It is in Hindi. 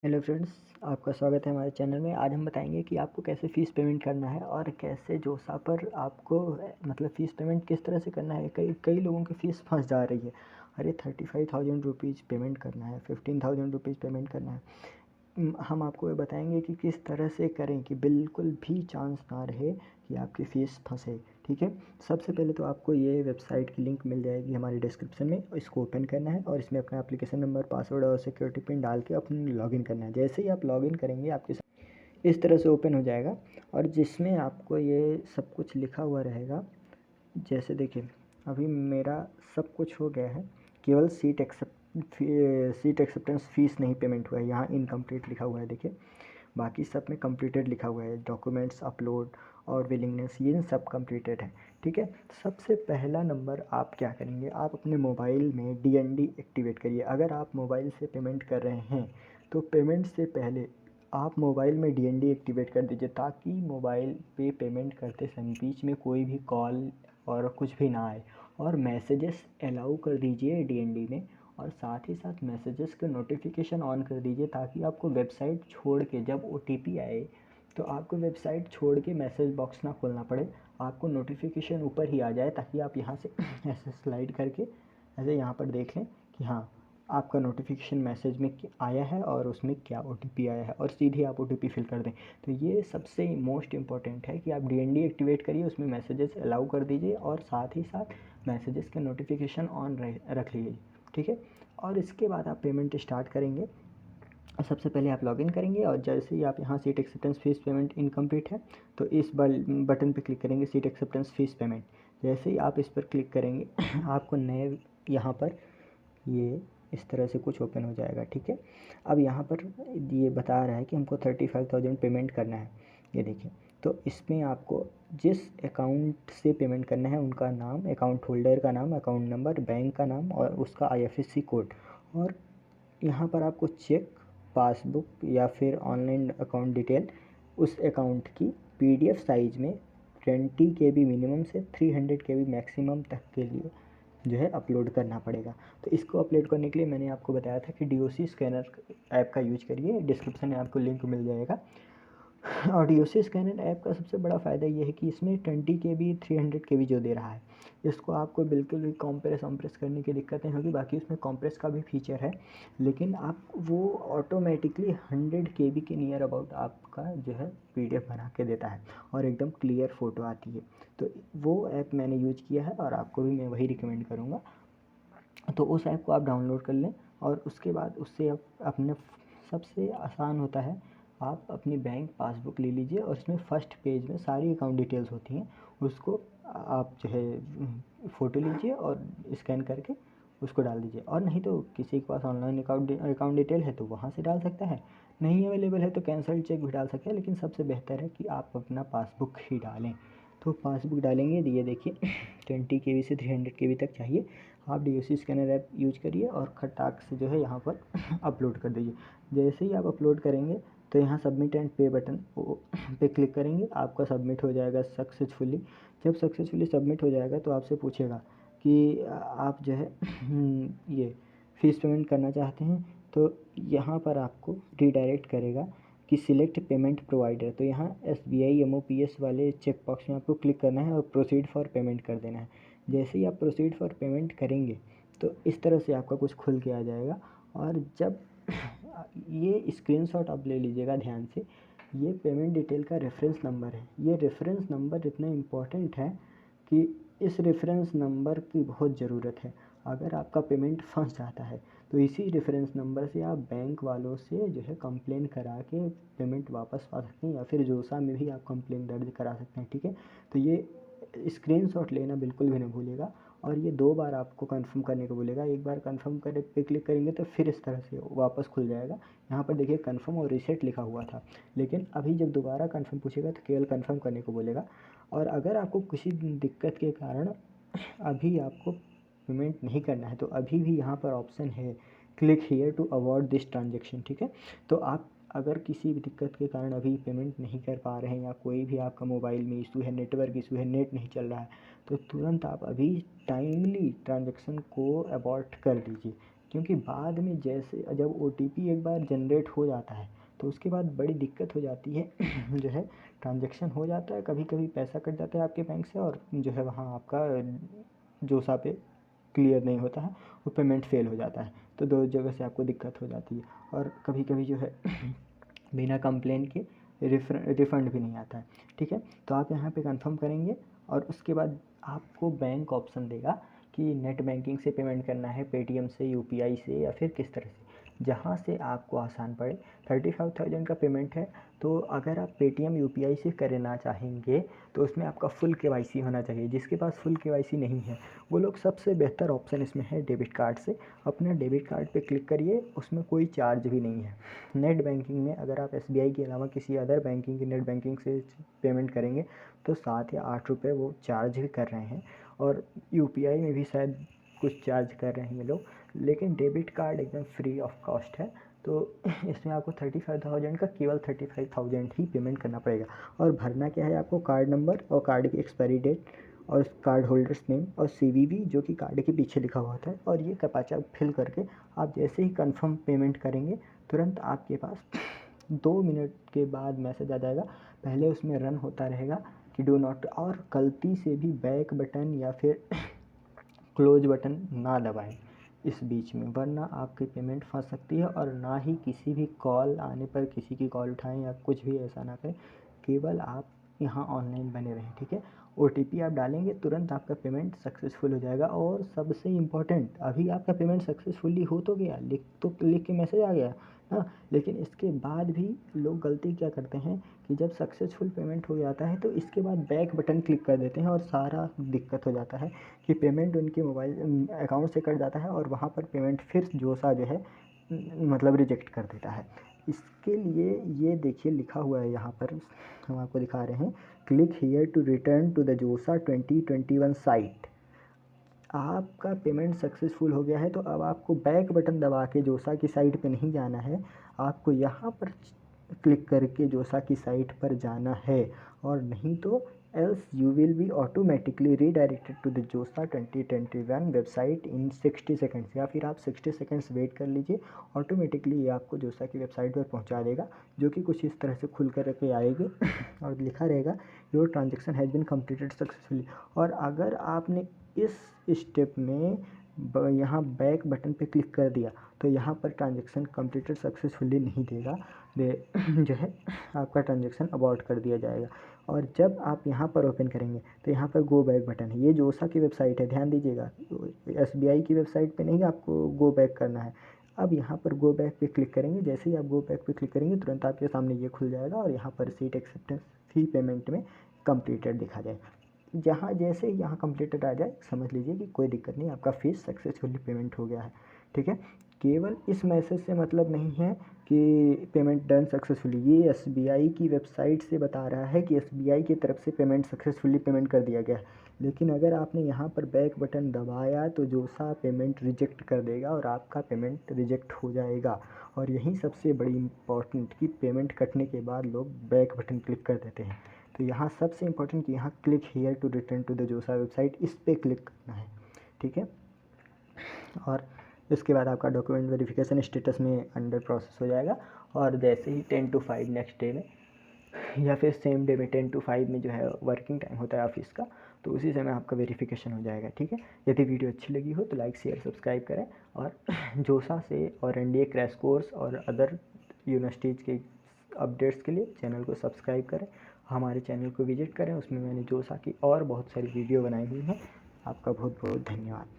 हेलो फ्रेंड्स, आपका स्वागत है हमारे चैनल में। आज हम बताएंगे कि आपको कैसे फ़ीस पेमेंट करना है और कैसे जोसा पर आपको मतलब फ़ीस पेमेंट किस तरह से करना है। कई कई लोगों की फ़ीस फंस जा रही है। अरे 35,000 रुपीज़ पेमेंट करना है, 15,000 रुपीज़ पेमेंट करना है। हम आपको ये बताएंगे कि किस तरह से करें कि बिल्कुल भी चांस ना रहे कि आपकी फ़ीस फंसे। ठीक है, सबसे पहले तो आपको ये वेबसाइट की लिंक मिल जाएगी हमारे डिस्क्रिप्शन में। इसको ओपन करना है और इसमें अपना एप्लीकेशन नंबर, पासवर्ड और सिक्योरिटी पिन डाल के अपनी लॉगिन करना है। जैसे ही आप लॉगिन करेंगे आपके इस तरह से ओपन हो जाएगा और जिसमें आपको ये सब कुछ लिखा हुआ रहेगा। जैसे देखिए, अभी मेरा सब कुछ हो गया है, केवल सीट एक्सेप्टेंस फ़ीस नहीं पेमेंट हुआ है। यहाँ इनकम्प्लीट लिखा हुआ है, देखिए। बाकी सब में कंप्लीटेड लिखा हुआ है, डॉक्यूमेंट्स अपलोड और विलिंगनेस, ये सब कंप्लीटेड है। ठीक है, सबसे पहला नंबर आप क्या करेंगे, आप अपने मोबाइल में डीएनडी एक्टिवेट करिए। अगर आप मोबाइल से पेमेंट कर रहे हैं तो पेमेंट से पहले आप मोबाइल में डीएनडी एक्टिवेट कर दीजिए, ताकि मोबाइल पे पेमेंट करते समय बीच में कोई भी कॉल और कुछ भी ना आए। और मैसेजेस अलाउ कर दीजिए डीएनडी में, और साथ ही साथ मैसेजेस के नोटिफिकेशन ऑन कर दीजिए, ताकि आपको वेबसाइट छोड़ के जब ओटीपी आए तो आपको वेबसाइट छोड़ के मैसेज बॉक्स ना खोलना पड़े, आपको नोटिफिकेशन ऊपर ही आ जाए, ताकि आप यहाँ से ऐसे स्लाइड करके ऐसे यहाँ पर देख लें कि हाँ, आपका नोटिफिकेशन मैसेज में आया है और उसमें क्या ओटीपी आया है, और सीधे आप ओटीपी फिल कर दें। तो ये सबसे मोस्ट इम्पॉर्टेंट है कि आप डीएनडी एक्टिवेट करिए, उसमें मैसेजेस अलाउ कर दीजिए और साथ ही साथ मैसेजेस के नोटिफिकेशन ऑन रख लीजिए। ठीक है, और इसके बाद आप पेमेंट स्टार्ट करेंगे। सबसे पहले आप लॉगिन करेंगे और जैसे ही आप यहाँ seat acceptance fees payment incomplete है तो इस बटन पे क्लिक करेंगे, सीट एक्सेप्टेंस फ़ीस पेमेंट। जैसे ही आप इस पर क्लिक करेंगे आपको नए यहाँ पर ये इस तरह से कुछ ओपन हो जाएगा। ठीक है, अब यहाँ पर ये बता रहा है कि हमको 35,000 पेमेंट करना है, ये देखिए। तो इसमें आपको जिस अकाउंट से पेमेंट करना है उनका नाम, अकाउंट होल्डर का नाम, अकाउंट नंबर, बैंक का नाम और उसका आईएफएससी कोड, और यहाँ पर आपको चेक, पासबुक या फिर ऑनलाइन अकाउंट डिटेल उस अकाउंट की पीडीएफ साइज में 20 KB मिनिमम से 300 KB मैक्सिमम तक के लिए जो है अपलोड करना पड़ेगा। तो इसको अपलोड करने के लिए मैंने आपको बताया था कि डीओसी स्कैनर ऐप का यूज करिए, डिस्क्रिप्शन में आपको लिंक मिल जाएगा। और डीओसी स्कैनर ऐप का सबसे बड़ा फ़ायदा ये है कि इसमें 20 KB 300 KB जो दे रहा है, इसको आपको बिल्कुल भी कॉम्प्रेस वॉम्प्रेस करने की दिक्कत नहीं होगी। बाकी उसमें कॉम्प्रेस का भी फीचर है, लेकिन आप वो ऑटोमेटिकली 100 KB के नियर अबाउट आपका जो है पीडीएफ बना के देता है और एकदम क्लियर फ़ोटो आती है। तो वो ऐप मैंने यूज किया है और आपको भी मैं वही रिकमेंड करूँगा। तो उस ऐप को आप डाउनलोड कर लें और उसके बाद उससे आप अपने सबसे आसान होता है, आप अपनी बैंक पासबुक ले लीजिए और उसमें फर्स्ट पेज में सारी अकाउंट डिटेल्स होती हैं, उसको आप जो है फ़ोटो लीजिए और स्कैन करके उसको डाल दीजिए। और नहीं तो किसी के पास ऑनलाइन अकाउंट डिटेल है तो वहाँ से डाल सकता है, नहीं अवेलेबल है तो कैंसल चेक भी डाल सकते हैं, लेकिन सबसे बेहतर है कि आप अपना पासबुक ही डालें। तो पासबुक डालेंगे तो ये देखिए 20 KB से 300 KB तक चाहिए। आप डीओसी स्कैनर ऐप यूज करिए और खटाक से जो है यहाँ पर अपलोड कर दीजिए। जैसे ही आप अपलोड करेंगे तो यहाँ सबमिट एंड पे बटन पे क्लिक करेंगे, आपका सबमिट हो जाएगा सक्सेसफुली। जब सक्सेसफुली सबमिट हो जाएगा तो आपसे पूछेगा कि आप जो है ये फ़ीस पेमेंट करना चाहते हैं, तो यहाँ पर आपको रिडायरेक्ट करेगा कि सिलेक्ट पेमेंट प्रोवाइडर। तो यहाँ एसबीआई एमओपीएस वाले चेक बॉक्स में आपको क्लिक करना है और प्रोसीड फॉर पेमेंट कर देना है। जैसे ही आप प्रोसीड फॉर पेमेंट करेंगे तो इस तरह से आपका कुछ खुल के आ जाएगा। और जब ये स्क्रीनशॉट आप ले लीजिएगा ध्यान से, ये पेमेंट डिटेल का रेफरेंस नंबर है। ये रेफरेंस नंबर इतना इम्पोर्टेंट है कि इस रेफरेंस नंबर की बहुत ज़रूरत है। अगर आपका पेमेंट फंस जाता है तो इसी रेफरेंस नंबर से आप बैंक वालों से जो है कंप्लेन करा के पेमेंट वापस पा सकते हैं, या फिर जोसा में भी आप कंप्लेन दर्ज करा सकते हैं। ठीक है, तो ये स्क्रीनशॉट लेना बिल्कुल भी नहीं भूलिएगा। और ये 2 बार आपको कंफर्म करने को बोलेगा, एक बार कंफर्म करे पे क्लिक करेंगे तो फिर इस तरह से वापस खुल जाएगा। यहाँ पर देखिए कंफर्म और रीसेट लिखा हुआ था, लेकिन अभी जब दोबारा कंफर्म पूछेगा तो केवल कंफर्म करने को बोलेगा। और अगर आपको किसी दिक्कत के कारण अभी आपको पेमेंट नहीं करना है तो अभी भी यहाँ पर ऑप्शन है click here to avoid this transaction. ठीक है, तो आप अगर किसी भी दिक्कत के कारण अभी पेमेंट नहीं कर पा रहे हैं, या कोई भी आपका मोबाइल में इशू है, नेटवर्क इशू है, नेट नहीं चल रहा है, तो तुरंत आप अभी टाइमली ट्रांजेक्शन को अबॉर्ट कर दीजिए। क्योंकि बाद में जैसे जब OTP एक बार जनरेट हो जाता है तो उसके बाद बड़ी दिक्कत हो जाती है जो है ट्रांजेक्शन हो जाता है, कभी कभी पैसा कट जाता है आपके बैंक से और जो है वहाँ आपका जोसा पे क्लियर नहीं होता है, वो पेमेंट फेल हो जाता है। तो दो जगह से आपको दिक्कत हो जाती है और कभी कभी जो है बिना कंप्लेन के रिफ़ंड भी नहीं आता है। ठीक है, तो आप यहाँ पे कंफर्म करेंगे और उसके बाद आपको बैंक ऑप्शन देगा कि नेट बैंकिंग से पेमेंट करना है, पेटीएम से, UPI से या फिर किस तरह से, जहाँ से आपको आसान पड़े। 35,000 का पेमेंट है, तो अगर आप पेटीएम UPI से करना चाहेंगे तो उसमें आपका फुल KYC होना चाहिए। जिसके पास फुल KYC नहीं है वो लोग, सबसे बेहतर ऑप्शन इसमें है डेबिट कार्ड से। अपना डेबिट कार्ड पे क्लिक करिए, उसमें कोई चार्ज भी नहीं है। नेट बैंकिंग में अगर आप SBI के अलावा किसी अदर बैंकिंग की नेट बैंकिंग से पेमेंट करेंगे तो 7 या 8 रुपये वो चार्ज भी कर रहे हैं, और UPI में भी शायद कुछ चार्ज कर रहे हैं ये लोग, लेकिन डेबिट कार्ड एकदम फ्री ऑफ कॉस्ट है। तो इसमें आपको 35,000 का केवल 35,000 ही पेमेंट करना पड़ेगा। और भरना क्या है, आपको कार्ड नंबर और कार्ड की एक्सपायरी डेट और कार्ड होल्डर्स नेम और CVV जो कि कार्ड के पीछे लिखा हुआ होता है, और ये कैप्चा फिल करके आप जैसे ही कंफर्म पेमेंट करेंगे तुरंत आपके पास 2 मिनट के बाद मैसेज आ जाएगा। पहले उसमें रन होता रहेगा कि डू नॉट, और गलती से भी बैक बटन या फिर क्लोज बटन ना दबाएं इस बीच में, वरना आपकी पेमेंट फंस सकती है। और ना ही किसी भी कॉल आने पर किसी की कॉल उठाएं या कुछ भी ऐसा ना करें, केवल आप यहाँ ऑनलाइन बने रहें। ठीक है, OTP आप डालेंगे तुरंत आपका पेमेंट सक्सेसफुल हो जाएगा। और सबसे इम्पोर्टेंट, अभी आपका पेमेंट सक्सेसफुली हो तो गया, लिख के मैसेज आ गया हाँ, लेकिन इसके बाद भी लोग गलती क्या करते हैं कि जब सक्सेसफुल पेमेंट हो जाता है तो इसके बाद बैक बटन क्लिक कर देते हैं और सारा दिक्कत हो जाता है कि पेमेंट उनके मोबाइल अकाउंट से कट जाता है और वहाँ पर पेमेंट फिर जोसा जो है मतलब रिजेक्ट कर देता है। इसके लिए ये देखिए लिखा हुआ है यहाँ पर, हम आपको दिखा रहे हैं, click here to return to the JoSAA 2021 site. आपका पेमेंट सक्सेसफुल हो गया है तो अब आपको बैक बटन दबा के जोसा की साइट पे नहीं जाना है, आपको यहाँ पर क्लिक करके जोसा की साइट पर जाना है। और नहीं तो else you will be automatically redirected to the JoSAA 2021 website in 60 seconds, या फिर आप 60 सेकेंड्स वेट कर लीजिए, ऑटोमेटिकली ये आपको जोसा की वेबसाइट पर पहुंचा देगा, जो कि कुछ इस तरह से खुल कर के आएगी और लिखा रहेगा your transaction has been completed successfully. और अगर आपने इस स्टेप में यहाँ बैक बटन पे क्लिक कर दिया तो यहाँ पर ट्रांजेक्शन कंप्लीटेड सक्सेसफुली नहीं देगा, जो है आपका ट्रांजेक्शन अबॉर्ट कर दिया जाएगा। और जब आप यहाँ पर ओपन करेंगे तो यहाँ पर गो बैक बटन है, ये जोसा की वेबसाइट है, ध्यान दीजिएगा, SBI की वेबसाइट पे नहीं आपको गो बैक करना है। अब यहाँ पर गो बैक पे क्लिक करेंगे, जैसे ही आप गो बैक पे क्लिक करेंगे तुरंत आपके सामने ये खुल जाएगा और यहाँ पर रिसीट एक्सेप्टेंस फी पेमेंट में कंप्लीटेड दिखा जाएगा। जहाँ जैसे ही यहाँ कंप्लीटेड आ जाए समझ लीजिए कि कोई दिक्कत नहीं, आपका फ़ीस सक्सेसफुली पेमेंट हो गया है। ठीक है, केवल इस मैसेज से मतलब नहीं है कि पेमेंट डन सक्सेसफुली, ये SBI की वेबसाइट से बता रहा है कि SBI की तरफ से पेमेंट सक्सेसफुली पेमेंट कर दिया गया है। लेकिन अगर आपने यहाँ पर बैक बटन दबाया तो जोसा पेमेंट रिजेक्ट कर देगा और आपका पेमेंट रिजेक्ट हो जाएगा। और यही सबसे बड़ी इम्पॉर्टेंट कि पेमेंट कटने के बाद लोग बैक बटन क्लिक कर देते हैं। तो यहाँ सबसे इम्पोर्टेंट कि यहाँ click here to return to the JoSAA website, इस पर क्लिक करना है। ठीक है, और इसके बाद आपका डॉक्यूमेंट वेरिफिकेशन स्टेटस में अंडर प्रोसेस हो जाएगा। और जैसे ही 10 to 5 नेक्स्ट डे में या फिर सेम डे में 10 to 5 में जो है वर्किंग टाइम होता है ऑफिस का, तो उसी समय आपका वेरिफिकेशन हो जाएगा। ठीक है, यदि वीडियो अच्छी लगी हो तो लाइक शेयर सब्सक्राइब करें, और जोसा से और NDA क्रैश कोर्स और अदर यूनिवर्सिटीज़ के अपडेट्स के लिए चैनल को सब्सक्राइब करें, हमारे चैनल को विजिट करें, उसमें मैंने जोसा की और बहुत सारी वीडियो बनाई हुई हैं। आपका बहुत बहुत धन्यवाद।